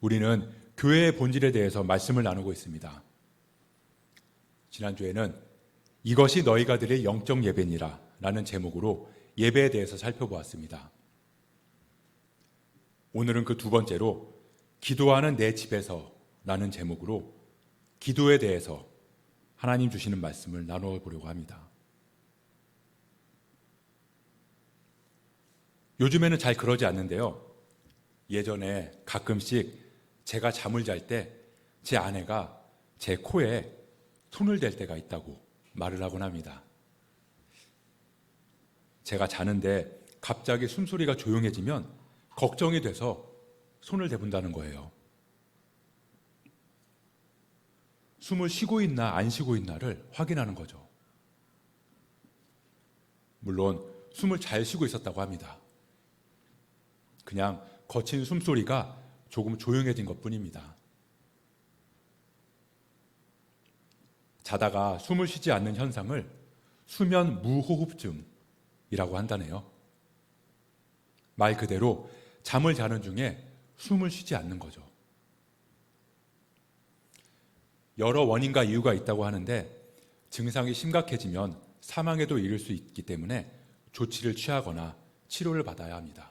우리는 교회의 본질에 대해서 말씀을 나누고 있습니다. 지난주에는 이것이 너희가 드릴 영적 예배니라 라는 제목으로 예배에 대해서 살펴보았습니다. 오늘은 그 두 번째로 기도하는 내 집에서 라는 제목으로 기도에 대해서 하나님 주시는 말씀을 나누어 보려고 합니다. 요즘에는 잘 그러지 않는데요. 예전에 가끔씩 제가 잠을 잘 때 제 아내가 제 코에 손을 댈 때가 있다고 말을 하곤 합니다. 제가 자는데 갑자기 숨소리가 조용해지면 걱정이 돼서 손을 대본다는 거예요. 숨을 쉬고 있나 안 쉬고 있나를 확인하는 거죠. 물론 숨을 잘 쉬고 있었다고 합니다. 그냥 거친 숨소리가 조금 조용해진 것뿐입니다. 자다가 숨을 쉬지 않는 현상을 수면 무호흡증이라고 한다네요. 말 그대로 잠을 자는 중에 숨을 쉬지 않는 거죠. 여러 원인과 이유가 있다고 하는데 증상이 심각해지면 사망에도 이를 수 있기 때문에 조치를 취하거나 치료를 받아야 합니다.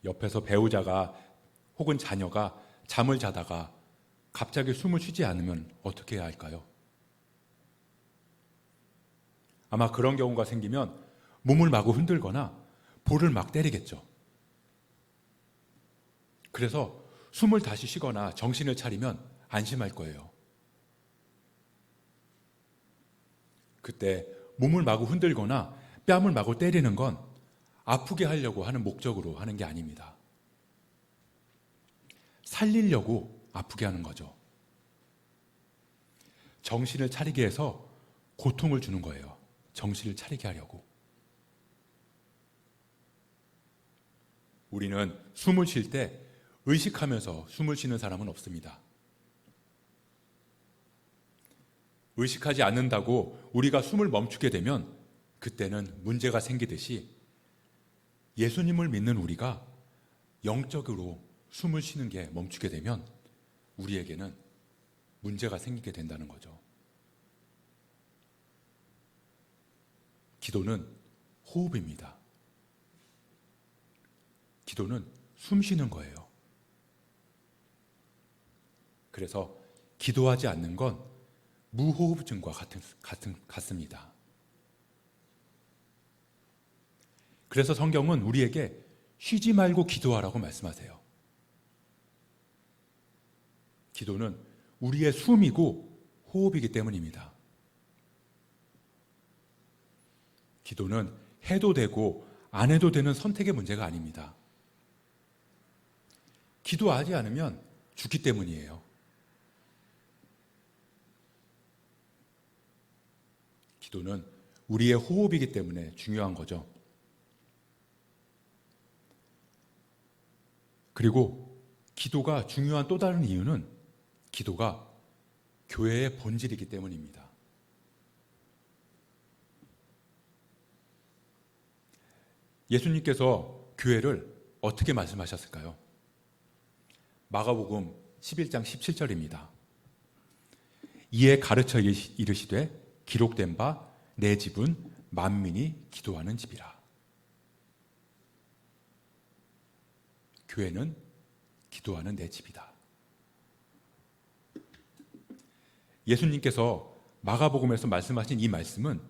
옆에서 배우자가 혹은 자녀가 잠을 자다가 갑자기 숨을 쉬지 않으면 어떻게 해야 할까요? 아마 그런 경우가 생기면 몸을 마구 흔들거나 볼을 막 때리겠죠. 그래서 숨을 다시 쉬거나 정신을 차리면 안심할 거예요. 그때 몸을 마구 흔들거나 뺨을 마구 때리는 건 아프게 하려고 하는 목적으로 하는 게 아닙니다. 살리려고 아프게 하는 거죠. 정신을 차리게 해서 고통을 주는 거예요. 정신을 차리게 하려고. 우리는 숨을 쉴 때 의식하면서 숨을 쉬는 사람은 없습니다. 의식하지 않는다고 우리가 숨을 멈추게 되면 그때는 문제가 생기듯이 예수님을 믿는 우리가 영적으로 숨을 쉬는 게 멈추게 되면 우리에게는 문제가 생기게 된다는 거죠. 기도는 호흡입니다. 기도는 숨 쉬는 거예요. 그래서 기도하지 않는 건 무호흡증과 같습니다. 그래서 성경은 우리에게 쉬지 말고 기도하라고 말씀하세요. 기도는 우리의 숨이고 호흡이기 때문입니다. 기도는 해도 되고 안 해도 되는 선택의 문제가 아닙니다. 기도하지 않으면 죽기 때문이에요. 기도는 우리의 호흡이기 때문에 중요한 거죠. 그리고 기도가 중요한 또 다른 이유는 기도가 교회의 본질이기 때문입니다. 예수님께서 교회를 어떻게 말씀하셨을까요? 마가복음 11장 17절입니다. 이에 가르쳐 이르시되 기록된 바 내 집은 만민이 기도하는 집이라. 교회는 기도하는 내 집이다. 예수님께서 마가복음에서 말씀하신 이 말씀은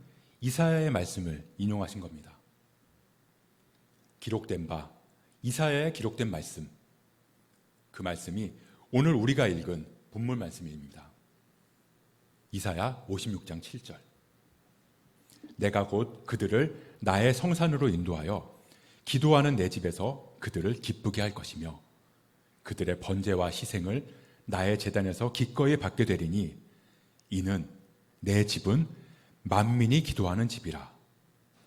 이사야의 말씀을 인용하신 겁니다. 기록된 바, 이사야에 기록된 말씀, 그 말씀이 오늘 우리가 읽은 본문 말씀입니다. 이사야 56장 7절. 내가 곧 그들을 나의 성산으로 인도하여 기도하는 내 집에서 그들을 기쁘게 할 것이며 그들의 번제와 희생을 나의 제단에서 기꺼이 받게 되리니 이는 내 집은 만민이 기도하는 집이라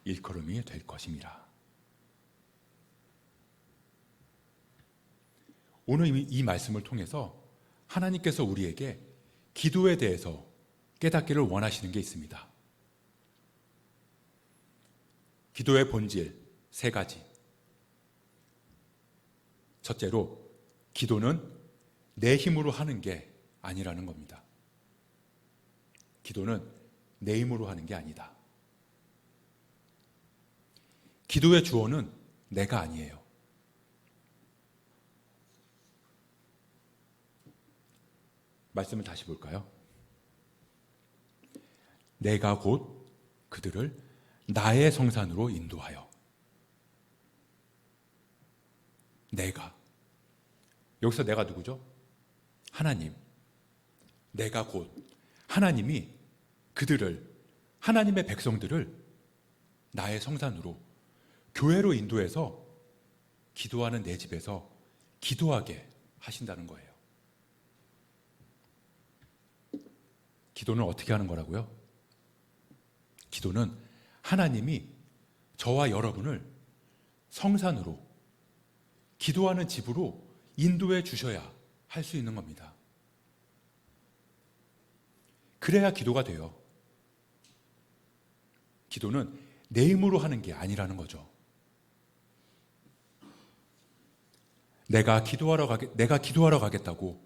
일컬음이 될 것임이라. 오늘 이 말씀을 통해서 하나님께서 우리에게 기도에 대해서 깨닫기를 원하시는 게 있습니다. 기도의 본질 3가지. 첫째로, 기도는 내 힘으로 하는 게 아니라는 겁니다. 기도는 내 힘으로 하는 게 아니다. 기도의 주어는 내가 아니에요. 말씀을 다시 볼까요? 내가 곧 그들을 나의 성산으로 인도하여. 내가. 여기서 내가 누구죠? 하나님. 내가 곧. 하나님이 그들을, 하나님의 백성들을 나의 성산으로, 교회로 인도해서 기도하는 내 집에서 기도하게 하신다는 거예요. 기도는 어떻게 하는 거라고요? 기도는 하나님이 저와 여러분을 성산으로, 기도하는 집으로 인도해 주셔야 할 수 있는 겁니다. 그래야 기도가 돼요. 기도는 내 힘으로 하는 게 아니라는 거죠. 내가 기도하러 가겠다고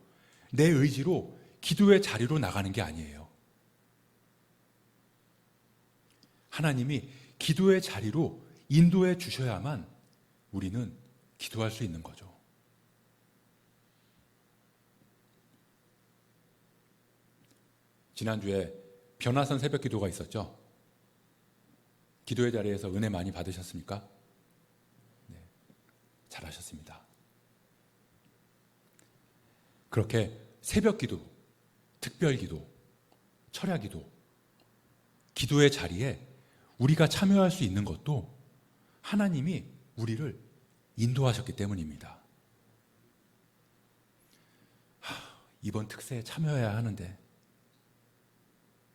내 의지로 기도의 자리로 나가는 게 아니에요. 하나님이 기도의 자리로 인도해 주셔야만 우리는 기도할 수 있는 거죠. 지난주에 변화선 새벽 기도가 있었죠. 기도의 자리에서 은혜 많이 받으셨습니까? 네, 잘하셨습니다. 그렇게 새벽 기도, 특별 기도, 철야 기도, 기도의 자리에 우리가 참여할 수 있는 것도 하나님이 우리를 인도하셨기 때문입니다. 이번 특세에 참여해야 하는데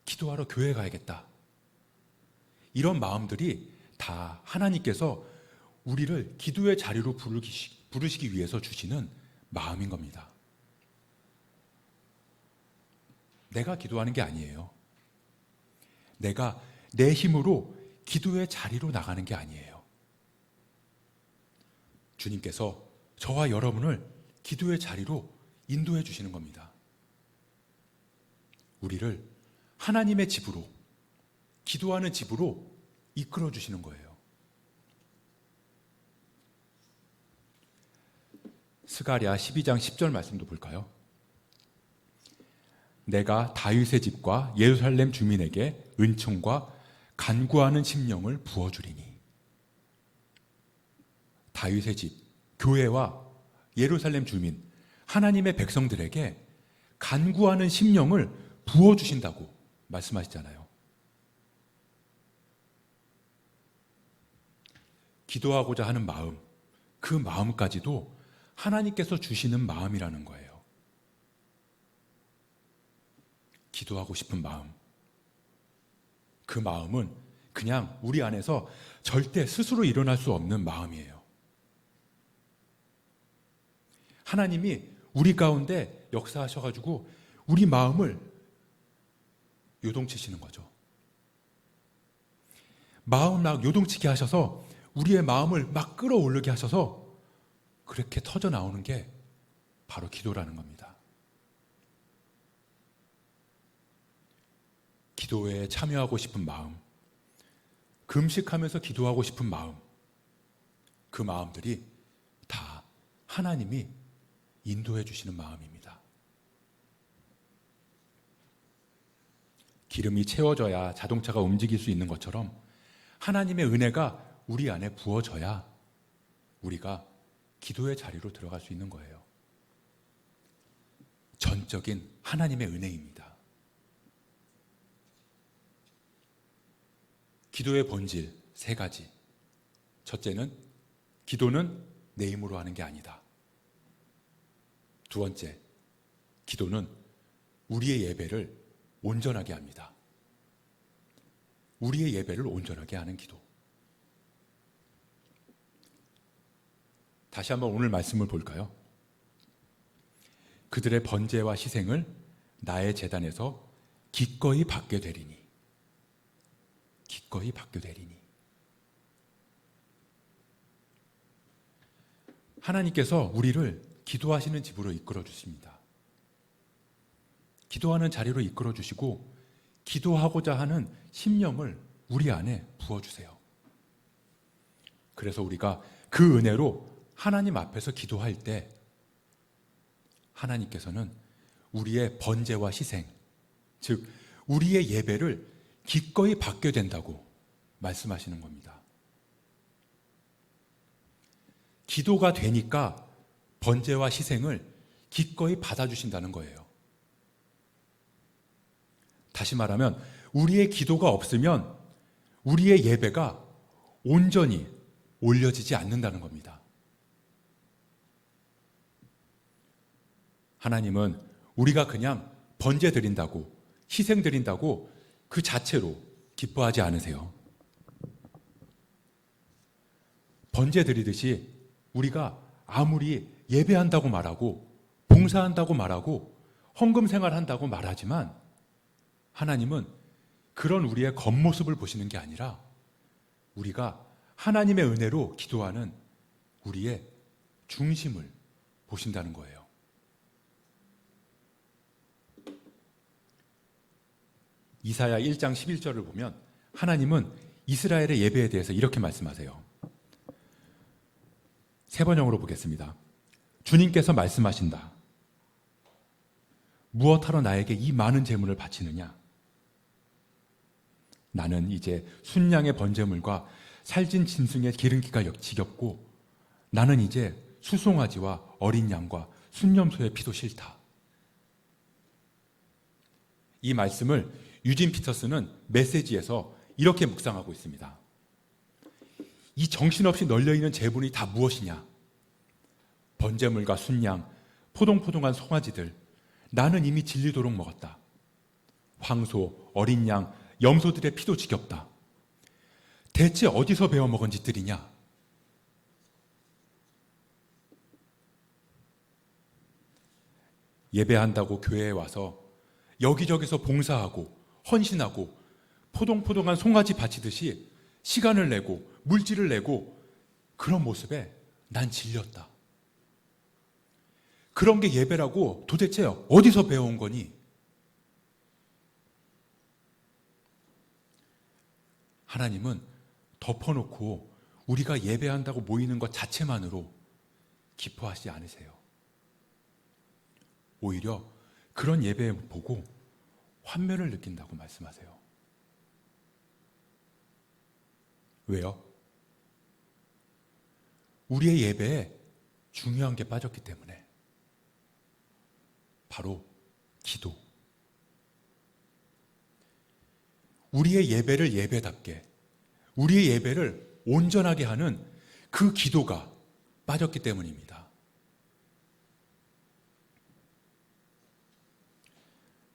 기도하러 교회 가야겠다. 이런 마음들이 다 하나님께서 우리를 기도의 자리로 부르시기 위해서 주시는 마음인 겁니다. 내가 기도하는 게 아니에요. 내가 내 힘으로 기도의 자리로 나가는 게 아니에요. 주님께서 저와 여러분을 기도의 자리로 인도해 주시는 겁니다. 우리를 하나님의 집으로, 기도하는 집으로 이끌어 주시는 거예요. 스가랴 12장 10절 말씀도 볼까요? 내가 다윗의 집과 예루살렘 주민에게 은총과 간구하는 심령을 부어주리니. 다윗의 집, 교회와 예루살렘 주민, 하나님의 백성들에게 간구하는 심령을 부어주신다고 말씀하시잖아요. 기도하고자 하는 마음, 그 마음까지도 하나님께서 주시는 마음이라는 거예요. 기도하고 싶은 마음, 그 마음은 그냥 우리 안에서 절대 스스로 일어날 수 없는 마음이에요. 하나님이 우리 가운데 역사하셔가지고 우리 마음을 요동치시는 거죠. 마음 막 요동치게 하셔서 우리의 마음을 막 끌어올리게 하셔서 그렇게 터져 나오는 게 바로 기도라는 겁니다. 기도에 참여하고 싶은 마음, 금식하면서 기도하고 싶은 마음, 그 마음들이 다 하나님이 인도해 주시는 마음입니다. 기름이 채워져야 자동차가 움직일 수 있는 것처럼 하나님의 은혜가 우리 안에 부어져야 우리가 기도의 자리로 들어갈 수 있는 거예요. 전적인 하나님의 은혜입니다. 기도의 본질 세 가지. 첫째는 기도는 내 힘으로 하는 게 아니다. 두 번째, 기도는 우리의 예배를 온전하게 합니다. 우리의 예배를 온전하게 하는 기도. 다시 한번 오늘 말씀을 볼까요? 그들의 번제와 희생을 나의 제단에서 기꺼이 받게 되리니. 기꺼이 받게 되리니. 하나님께서 우리를 기도하시는 집으로 이끌어 주십니다. 기도하는 자리로 이끌어 주시고 기도하고자 하는 심령을 우리 안에 부어주세요. 그래서 우리가 그 은혜로 하나님 앞에서 기도할 때 하나님께서는 우리의 번제와 희생, 즉 우리의 예배를 기꺼이 받게 된다고 말씀하시는 겁니다. 기도가 되니까 번제와 희생을 기꺼이 받아주신다는 거예요. 다시 말하면 우리의 기도가 없으면 우리의 예배가 온전히 올려지지 않는다는 겁니다. 하나님은 우리가 그냥 번제 드린다고, 희생 드린다고 그 자체로 기뻐하지 않으세요. 번제 드리듯이 우리가 아무리 예배한다고 말하고 봉사한다고 말하고 헌금 생활한다고 말하지만 하나님은 그런 우리의 겉모습을 보시는 게 아니라 우리가 하나님의 은혜로 기도하는 우리의 중심을 보신다는 거예요. 이사야 1장 11절을 보면 하나님은 이스라엘의 예배에 대해서 이렇게 말씀하세요. 세 번역으로 보겠습니다. 주님께서 말씀하신다. 무엇하러 나에게 이 많은 제물을 바치느냐? 나는 이제 순양의 번제물과 살찐 짐승의 기름기가 지겹고 나는 이제 수송아지와 어린 양과 순념소의 피도 싫다. 이 말씀을 유진 피터스는 메시지에서 이렇게 묵상하고 있습니다. 이 정신없이 널려있는 제물이 다 무엇이냐? 번제물과 순양, 포동포동한 송아지들, 나는 이미 질리도록 먹었다. 황소, 어린 양, 염소들의 피도 지겹다. 대체 어디서 배워먹은 짓들이냐? 예배한다고 교회에 와서 여기저기서 봉사하고 헌신하고 포동포동한 송아지 바치듯이 시간을 내고 물질을 내고 그런 모습에 난 질렸다. 그런 게 예배라고 도대체 어디서 배워온 거니? 하나님은 덮어놓고 우리가 예배한다고 모이는 것 자체만으로 기뻐하지 않으세요. 오히려 그런 예배 보고 환멸을 느낀다고 말씀하세요. 왜요? 우리의 예배에 중요한 게 빠졌기 때문에. 바로 기도. 우리의 예배를 예배답게, 우리의 예배를 온전하게 하는 그 기도가 빠졌기 때문입니다.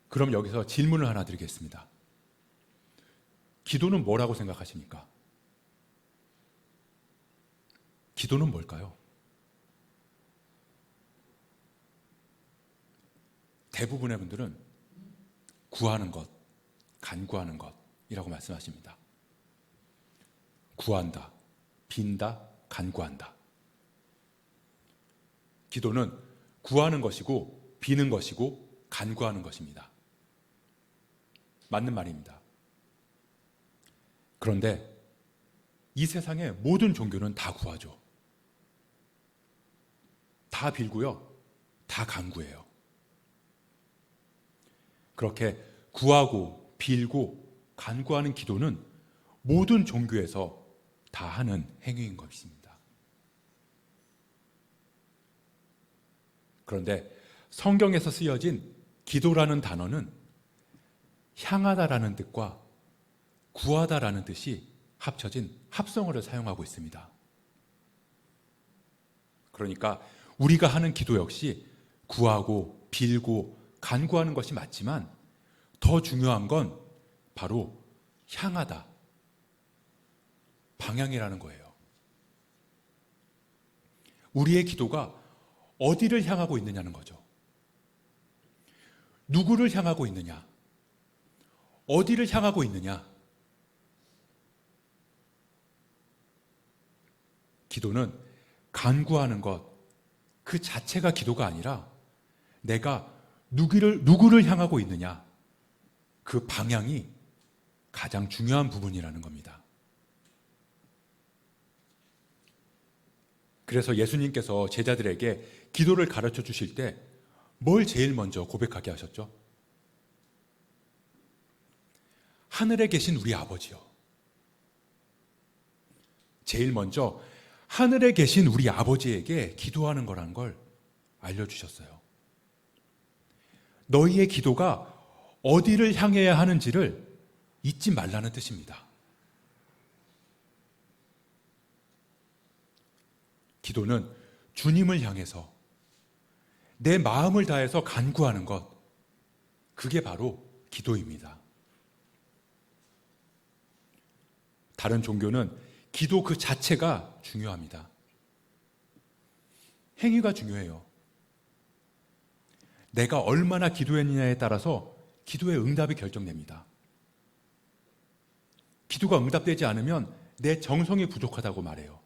그럼 여기서 질문을 하나 드리겠습니다. 기도는 뭐라고 생각하십니까? 기도는 뭘까요? 대부분의 분들은 구하는 것, 간구하는 것이라고 말씀하십니다. 구한다, 빈다, 간구한다. 기도는 구하는 것이고 비는 것이고 간구하는 것입니다. 맞는 말입니다. 그런데 이 세상의 모든 종교는 다 구하죠. 다 빌고요. 다 간구해요. 그렇게 구하고 빌고 간구하는 기도는 모든 종교에서 다 하는 행위인 것입니다. 그런데 성경에서 쓰여진 기도라는 단어는 향하다라는 뜻과 구하다라는 뜻이 합쳐진 합성어를 사용하고 있습니다. 그러니까 우리가 하는 기도 역시 구하고 빌고 간구하는 것이 맞지만 더 중요한 건 바로 향하다, 방향이라는 거예요. 우리의 기도가 어디를 향하고 있느냐는 거죠. 누구를 향하고 있느냐? 어디를 향하고 있느냐? 기도는 간구하는 것, 그 자체가 기도가 아니라 내가 누구를 향하고 있느냐, 그 방향이 가장 중요한 부분이라는 겁니다. 그래서 예수님께서 제자들에게 기도를 가르쳐 주실 때 뭘 제일 먼저 고백하게 하셨죠? 하늘에 계신 우리 아버지요. 제일 먼저 하늘에 계신 우리 아버지에게 기도하는 거라는 걸 알려주셨어요. 너희의 기도가 어디를 향해야 하는지를 잊지 말라는 뜻입니다. 기도는 주님을 향해서 내 마음을 다해서 간구하는 것, 그게 바로 기도입니다. 다른 종교는 기도 그 자체가 중요합니다. 행위가 중요해요. 내가 얼마나 기도했느냐에 따라서 기도의 응답이 결정됩니다. 기도가 응답되지 않으면 내 정성이 부족하다고 말해요.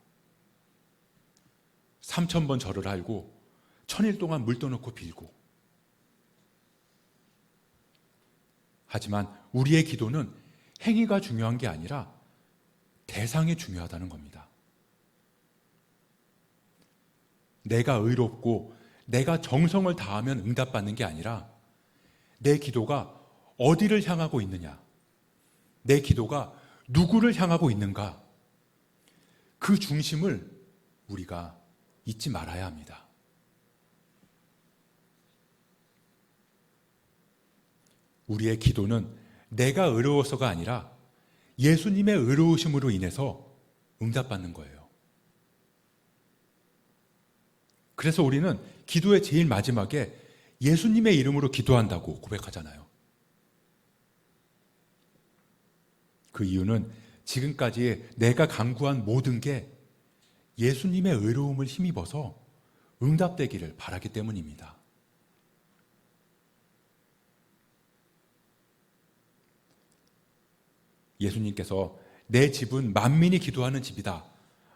3000번 절을 하고 1000일 동안 물 떠놓고 빌고. 하지만 우리의 기도는 행위가 중요한 게 아니라 대상이 중요하다는 겁니다. 내가 의롭고 내가 정성을 다하면 응답받는 게 아니라 내 기도가 어디를 향하고 있느냐, 내 기도가 누구를 향하고 있는가, 그 중심을 우리가 잊지 말아야 합니다. 우리의 기도는 내가 의로워서가 아니라 예수님의 의로우심으로 인해서 응답받는 거예요. 그래서 우리는 기도의 제일 마지막에 예수님의 이름으로 기도한다고 고백하잖아요. 그 이유는 지금까지 내가 간구한 모든 게 예수님의 의로움을 힘입어서 응답되기를 바라기 때문입니다. 예수님께서 내 집은 만민이 기도하는 집이다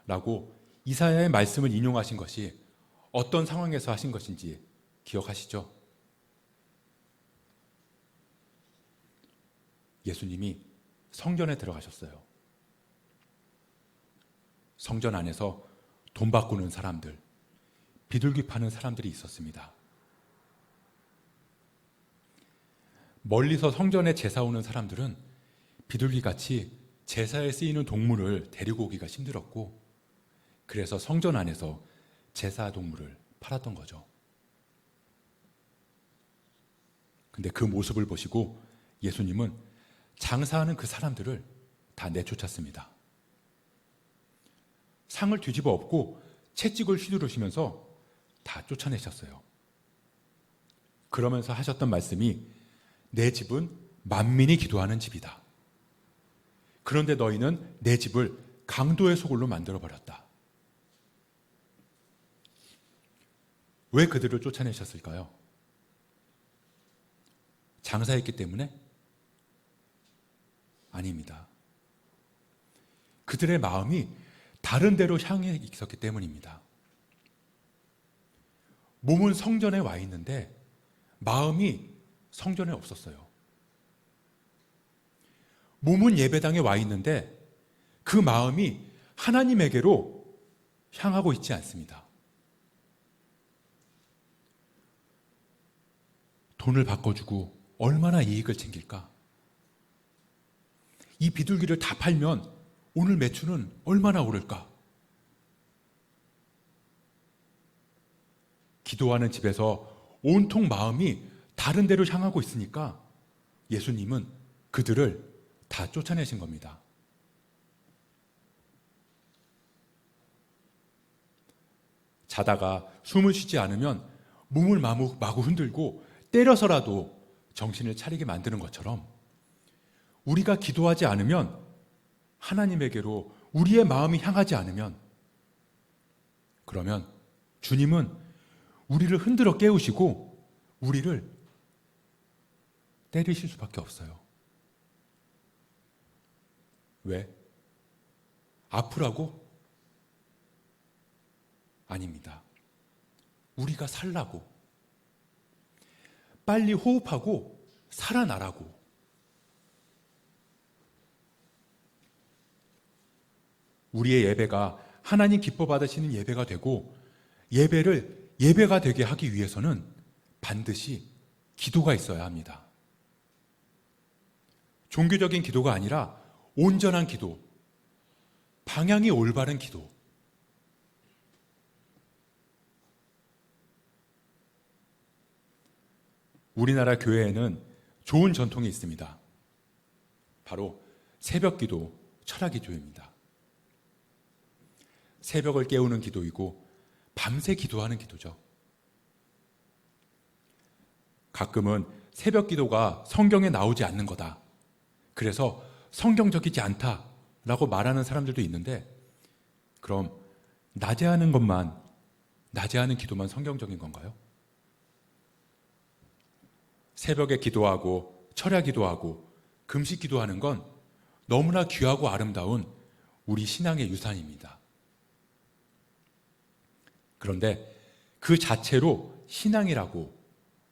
라고 이사야의 말씀을 인용하신 것이 어떤 상황에서 하신 것인지 기억하시죠? 예수님이 성전에 들어가셨어요. 성전 안에서 돈 바꾸는 사람들, 비둘기 파는 사람들이 있었습니다. 멀리서 성전에 제사 오는 사람들은 비둘기같이 제사에 쓰이는 동물을 데리고 오기가 힘들었고, 그래서 성전 안에서 제사 동물을 팔았던 거죠. 근데 그 모습을 보시고 예수님은 장사하는 그 사람들을 다 내쫓았습니다. 상을 뒤집어 엎고 채찍을 휘두르시면서 다 쫓아내셨어요. 그러면서 하셨던 말씀이 내 집은 만민이 기도하는 집이다. 그런데 너희는 내 집을 강도의 소굴로 만들어버렸다. 왜 그들을 쫓아내셨을까요? 장사했기 때문에? 아닙니다. 그들의 마음이 다른 데로 향해 있었기 때문입니다. 몸은 성전에 와 있는데 마음이 성전에 없었어요. 몸은 예배당에 와 있는데 그 마음이 하나님에게로 향하고 있지 않습니다. 돈을 바꿔주고 얼마나 이익을 챙길까? 이 비둘기를 다 팔면 오늘 매출은 얼마나 오를까? 기도하는 집에서 온통 마음이 다른 데로 향하고 있으니까 예수님은 그들을 다 쫓아내신 겁니다. 자다가 숨을 쉬지 않으면 몸을 마구 흔들고 때려서라도 정신을 차리게 만드는 것처럼 우리가 기도하지 않으면, 하나님에게로 우리의 마음이 향하지 않으면, 그러면 주님은 우리를 흔들어 깨우시고 우리를 때리실 수밖에 없어요. 왜? 아프라고? 아닙니다. 우리가 살라고, 빨리 호흡하고 살아나라고. 우리의 예배가 하나님 기뻐 받으시는 예배가 되고 예배를 예배가 되게 하기 위해서는 반드시 기도가 있어야 합니다. 종교적인 기도가 아니라 온전한 기도, 방향이 올바른 기도. 우리나라 교회에는 좋은 전통이 있습니다. 바로 새벽 기도, 철야 기도입니다. 새벽을 깨우는 기도이고 밤새 기도하는 기도죠. 가끔은 새벽 기도가 성경에 나오지 않는 거다, 그래서 성경적이지 않다라고 말하는 사람들도 있는데, 그럼 낮에 하는 기도만 성경적인 건가요? 새벽에 기도하고 철야 기도하고 금식 기도하는 건 너무나 귀하고 아름다운 우리 신앙의 유산입니다. 그런데 그 자체로 신앙이라고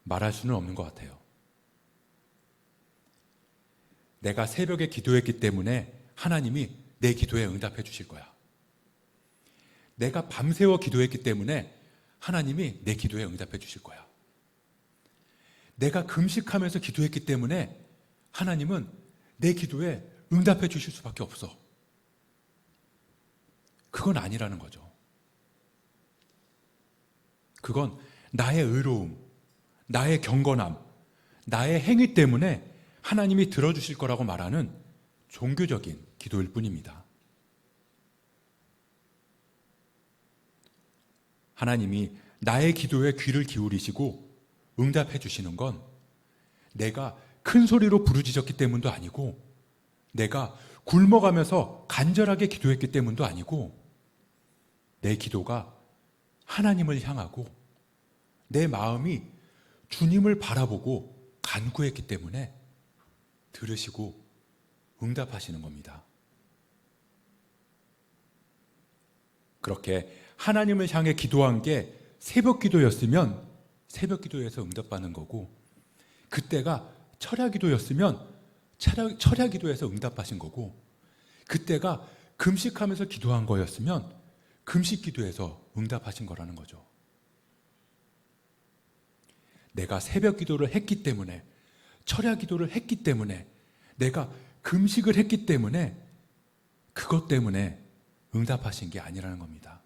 말할 수는 없는 것 같아요. 내가 새벽에 기도했기 때문에 하나님이 내 기도에 응답해 주실 거야. 내가 밤새워 기도했기 때문에 하나님이 내 기도에 응답해 주실 거야. 내가 금식하면서 기도했기 때문에 하나님은 내 기도에 응답해 주실 수밖에 없어. 그건 아니라는 거죠. 그건 나의 의로움, 나의 경건함, 나의 행위 때문에 하나님이 들어주실 거라고 말하는 종교적인 기도일 뿐입니다. 하나님이 나의 기도에 귀를 기울이시고 응답해 주시는 건 내가 큰 소리로 부르짖었기 때문도 아니고, 내가 굶어가면서 간절하게 기도했기 때문도 아니고, 내 기도가 하나님을 향하고 내 마음이 주님을 바라보고 간구했기 때문에 들으시고 응답하시는 겁니다. 그렇게 하나님을 향해 기도한 게 새벽 기도였으면 새벽 기도에서 응답받는 거고, 그때가 철야 기도였으면 철야 기도에서 응답하신 거고, 그때가 금식하면서 기도한 거였으면 금식 기도에서 응답하신 거라는 거죠. 내가 새벽 기도를 했기 때문에, 철야 기도를 했기 때문에, 내가 금식을 했기 때문에, 그것 때문에 응답하신 게 아니라는 겁니다.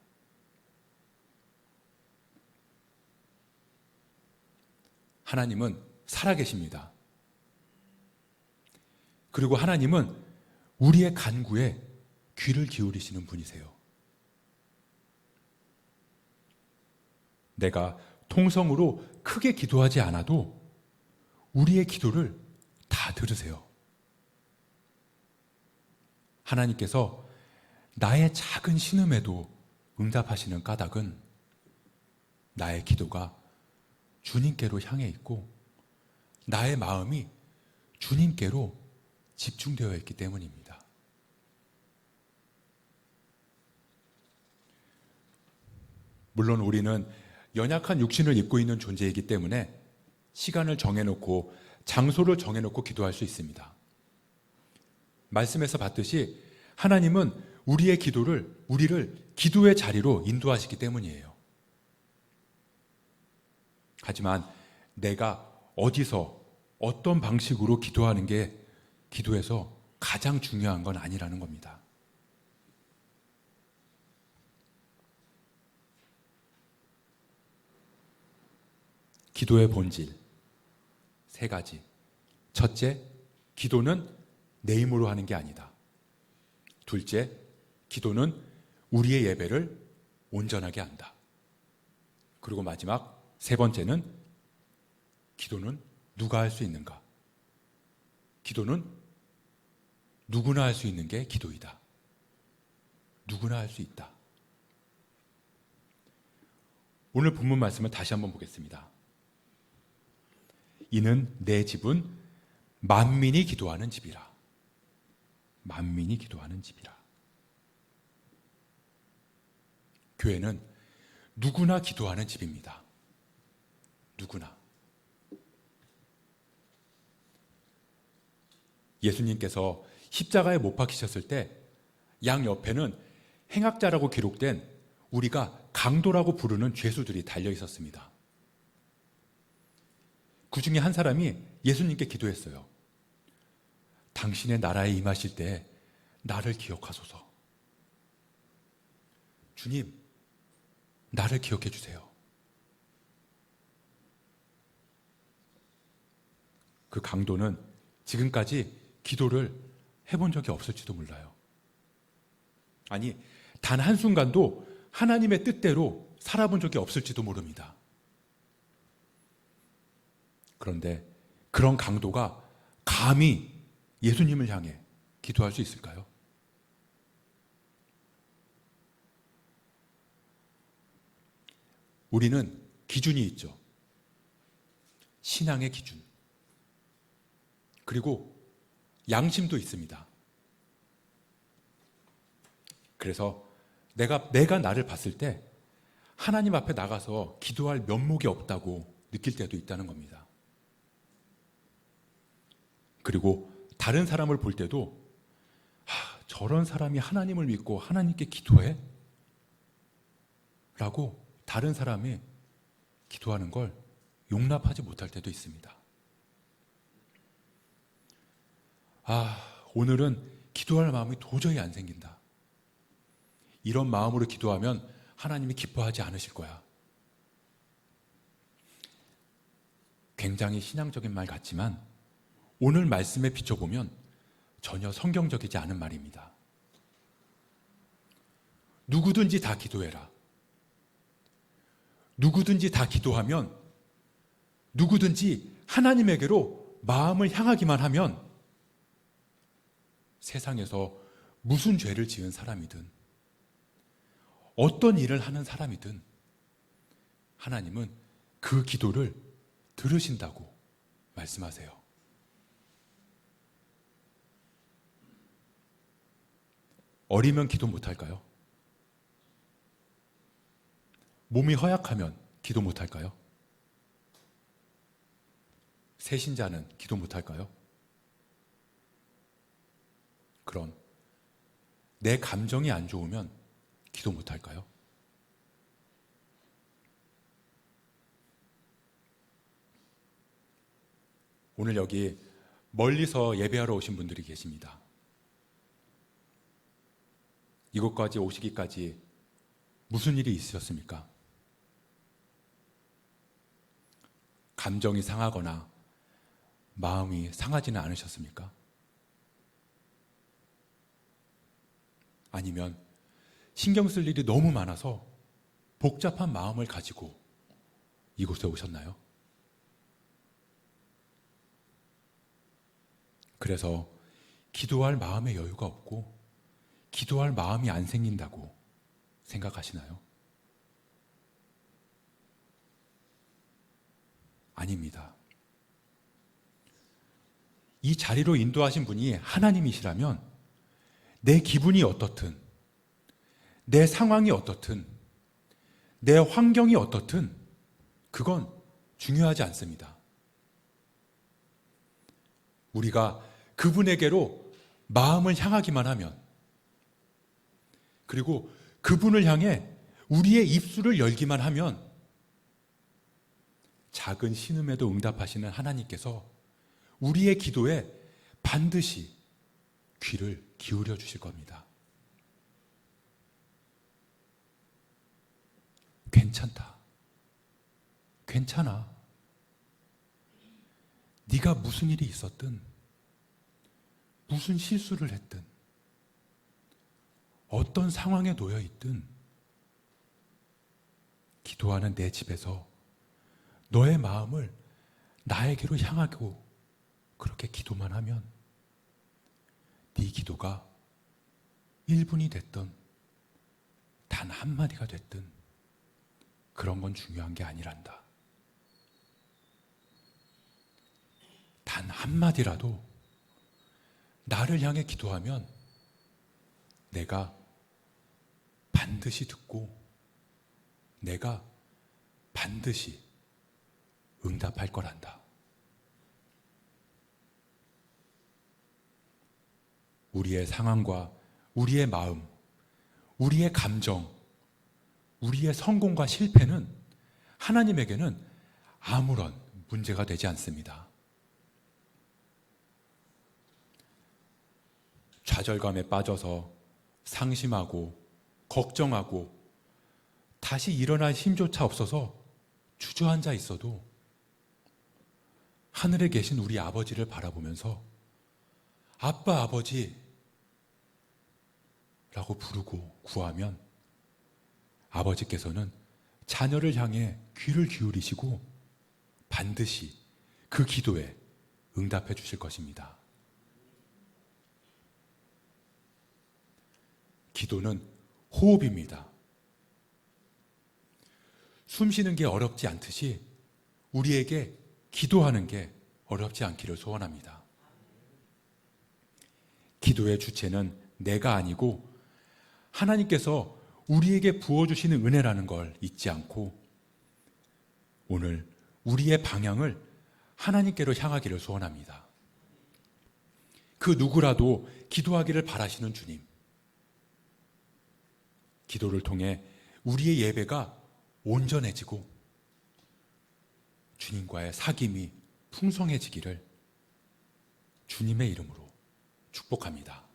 하나님은 살아계십니다. 그리고 하나님은 우리의 간구에 귀를 기울이시는 분이세요. 내가 통성으로 크게 기도하지 않아도 우리의 기도를 다 들으세요. 하나님께서 나의 작은 신음에도 응답하시는 까닭은 나의 기도가 주님께로 향해 있고 나의 마음이 주님께로 집중되어 있기 때문입니다. 물론 우리는 연약한 육신을 입고 있는 존재이기 때문에 시간을 정해놓고 장소를 정해놓고 기도할 수 있습니다. 말씀에서 봤듯이 하나님은 우리의 기도를, 우리를 기도의 자리로 인도하시기 때문이에요. 하지만 내가 어디서 어떤 방식으로 기도하는 게 기도에서 가장 중요한 건 아니라는 겁니다. 기도의 본질 세 가지. 첫째, 기도는 내 힘으로 하는 게 아니다. 둘째, 기도는 우리의 예배를 온전하게 한다. 그리고 마지막 세 번째는 기도는 누가 할 수 있는가? 기도는 누구나 할 수 있는 게 기도이다. 누구나 할 수 있다. 오늘 본문 말씀을 다시 한번 보겠습니다. 이는 내 집은 만민이 기도하는 집이라. 만민이 기도하는 집이라. 교회는 누구나 기도하는 집입니다. 누구나. 예수님께서 십자가에 못 박히셨을 때 양 옆에는 행악자라고 기록된 우리가 강도라고 부르는 죄수들이 달려 있었습니다. 그 중에 한 사람이 예수님께 기도했어요. 당신의 나라에 임하실 때 나를 기억하소서. 주님, 나를 기억해 주세요. 그 강도는 지금까지 기도를 해본 적이 없을지도 몰라요. 아니, 단 한순간도 하나님의 뜻대로 살아본 적이 없을지도 모릅니다. 그런데 그런 강도가 감히 예수님을 향해 기도할 수 있을까요? 우리는 기준이 있죠. 신앙의 기준. 그리고 양심도 있습니다. 그래서 내가 나를 봤을 때 하나님 앞에 나가서 기도할 면목이 없다고 느낄 때도 있다는 겁니다. 그리고 다른 사람을 볼 때도 저런 사람이 하나님을 믿고 하나님께 기도해? 라고 다른 사람이 기도하는 걸 용납하지 못할 때도 있습니다. 오늘은 기도할 마음이 도저히 안 생긴다. 이런 마음으로 기도하면 하나님이 기뻐하지 않으실 거야. 굉장히 신앙적인 말 같지만 오늘 말씀에 비춰보면 전혀 성경적이지 않은 말입니다. 누구든지 다 기도해라. 누구든지 다 기도하면 누구든지 하나님에게로 마음을 향하기만 하면 세상에서 무슨 죄를 지은 사람이든 어떤 일을 하는 사람이든 하나님은 그 기도를 들으신다고 말씀하세요. 어리면 기도 못할까요? 몸이 허약하면 기도 못할까요? 새신자는 기도 못할까요? 그런 내 감정이 안 좋으면 기도 못할까요? 오늘 여기 멀리서 예배하러 오신 분들이 계십니다. 이곳까지 오시기까지 무슨 일이 있으셨습니까? 감정이 상하거나 마음이 상하지는 않으셨습니까? 아니면 신경 쓸 일이 너무 많아서 복잡한 마음을 가지고 이곳에 오셨나요? 그래서 기도할 마음의 여유가 없고 기도할 마음이 안 생긴다고 생각하시나요? 아닙니다. 이 자리로 인도하신 분이 하나님이시라면 내 기분이 어떻든, 내 상황이 어떻든, 내 환경이 어떻든 그건 중요하지 않습니다. 우리가 그분에게로 마음을 향하기만 하면, 그리고 그분을 향해 우리의 입술을 열기만 하면 작은 신음에도 응답하시는 하나님께서 우리의 기도에 반드시 귀를 기울여 주실 겁니다. 괜찮다. 괜찮아. 네가 무슨 일이 있었든, 무슨 실수를 했든, 어떤 상황에 놓여 있든, 기도하는 내 집에서 너의 마음을 나에게로 향하고 그렇게 기도만 하면 네 기도가 1분이 됐든 단 한마디가 됐든 그런 건 중요한 게 아니란다. 단 한마디라도 나를 향해 기도하면 내가 반드시 듣고 내가 반드시 응답할 거란다. 우리의 상황과 우리의 마음, 우리의 감정, 우리의 성공과 실패는 하나님에게는 아무런 문제가 되지 않습니다. 좌절감에 빠져서 상심하고 걱정하고 다시 일어날 힘조차 없어서 주저앉아 있어도 하늘에 계신 우리 아버지를 바라보면서 아빠, 아버지 라고 부르고 구하면 아버지께서는 자녀를 향해 귀를 기울이시고 반드시 그 기도에 응답해 주실 것입니다. 기도는 호흡입니다. 숨 쉬는 게 어렵지 않듯이 우리에게 기도하는 게 어렵지 않기를 소원합니다. 기도의 주체는 내가 아니고 하나님께서 우리에게 부어주시는 은혜라는 걸 잊지 않고 오늘 우리의 방향을 하나님께로 향하기를 소원합니다. 그 누구라도 기도하기를 바라시는 주님. 기도를 통해 우리의 예배가 온전해지고 주님과의 사귐이 풍성해지기를 주님의 이름으로 축복합니다.